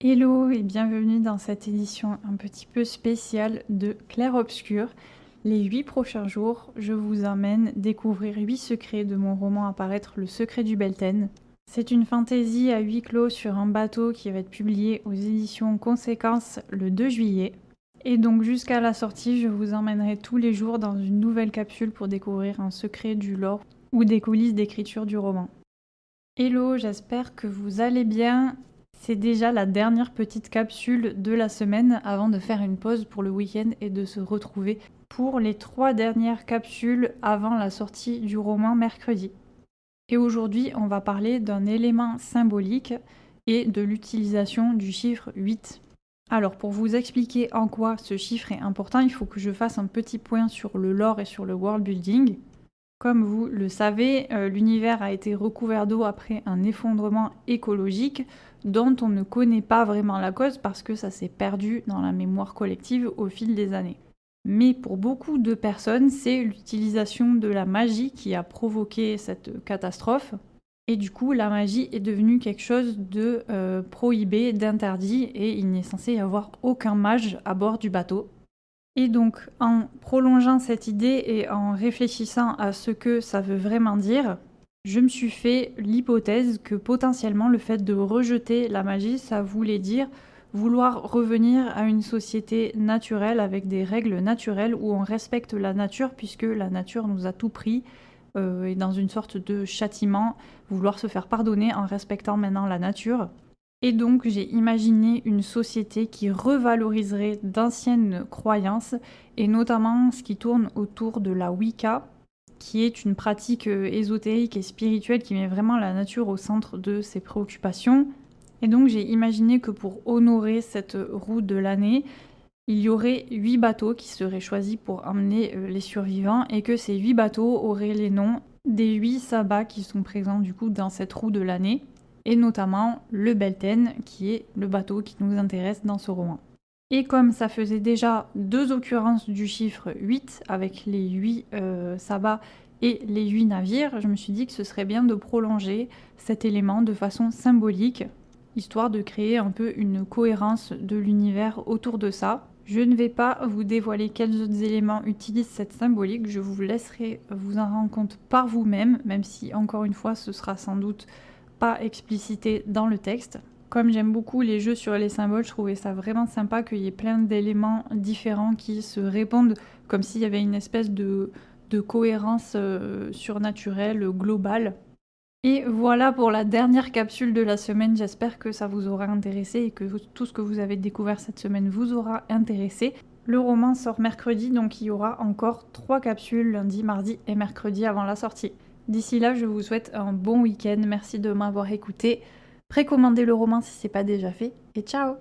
Hello et bienvenue dans cette édition un petit peu spéciale de Clair Obscur. Les 8 prochains jours, je vous emmène découvrir 8 secrets de mon roman à paraître Le Secret du Belten. C'est une fantaisie à huis clos sur un bateau qui va être publié aux éditions Conséquences le 2 juillet. Et donc jusqu'à la sortie, je vous emmènerai tous les jours dans une nouvelle capsule pour découvrir un secret du lore ou des coulisses d'écriture du roman. Hello, j'espère que vous allez bien. C'est déjà la dernière petite capsule de la semaine avant de faire une pause pour le week-end et de se retrouver pour les 3 dernières capsules avant la sortie du roman mercredi. Et aujourd'hui, on va parler d'un élément symbolique et de l'utilisation du chiffre 8. Alors pour vous expliquer en quoi ce chiffre est important, il faut que je fasse un petit point sur le lore et sur le world building. Comme vous le savez, l'univers a été recouvert d'eau après un effondrement écologique dont on ne connaît pas vraiment la cause parce que ça s'est perdu dans la mémoire collective au fil des années. Mais pour beaucoup de personnes, c'est l'utilisation de la magie qui a provoqué cette catastrophe. Et du coup, la magie est devenue quelque chose de prohibé, d'interdit, et il n'est censé y avoir aucun mage à bord du bateau. Et donc, en prolongeant cette idée et en réfléchissant à ce que ça veut vraiment dire, je me suis fait l'hypothèse que potentiellement le fait de rejeter la magie, ça voulait dire vouloir revenir à une société naturelle avec des règles naturelles où on respecte la nature puisque la nature nous a tout pris et dans une sorte de châtiment, vouloir se faire pardonner en respectant maintenant la nature. Et donc j'ai imaginé une société qui revaloriserait d'anciennes croyances, et notamment ce qui tourne autour de la Wicca, qui est une pratique ésotérique et spirituelle qui met vraiment la nature au centre de ses préoccupations. Et donc j'ai imaginé que pour honorer cette roue de l'année, il y aurait 8 bateaux qui seraient choisis pour emmener les survivants, et que ces 8 bateaux auraient les noms des 8 sabbats qui sont présents du coup dans cette roue de l'année, et notamment le Belten, qui est le bateau qui nous intéresse dans ce roman. Et comme ça faisait déjà 2 occurrences du chiffre 8, avec les 8 sabbats et les 8 navires, je me suis dit que ce serait bien de prolonger cet élément de façon symbolique, histoire de créer un peu une cohérence de l'univers autour de ça. Je ne vais pas vous dévoiler quels autres éléments utilisent cette symbolique, je vous laisserai vous en rendre compte par vous-même, même si encore une fois ce sera sans doute pas explicité dans le texte. Comme j'aime beaucoup les jeux sur les symboles, je trouvais ça vraiment sympa qu'il y ait plein d'éléments différents qui se répondent, comme s'il y avait une espèce de cohérence surnaturelle, globale. Et voilà pour la dernière capsule de la semaine, j'espère que ça vous aura intéressé et que tout ce que vous avez découvert cette semaine vous aura intéressé. Le roman sort mercredi, donc il y aura encore 3 capsules, lundi, mardi et mercredi avant la sortie. D'ici là, je vous souhaite un bon week-end, merci de m'avoir écouté. Précommandez le roman si c'est pas déjà fait, et ciao!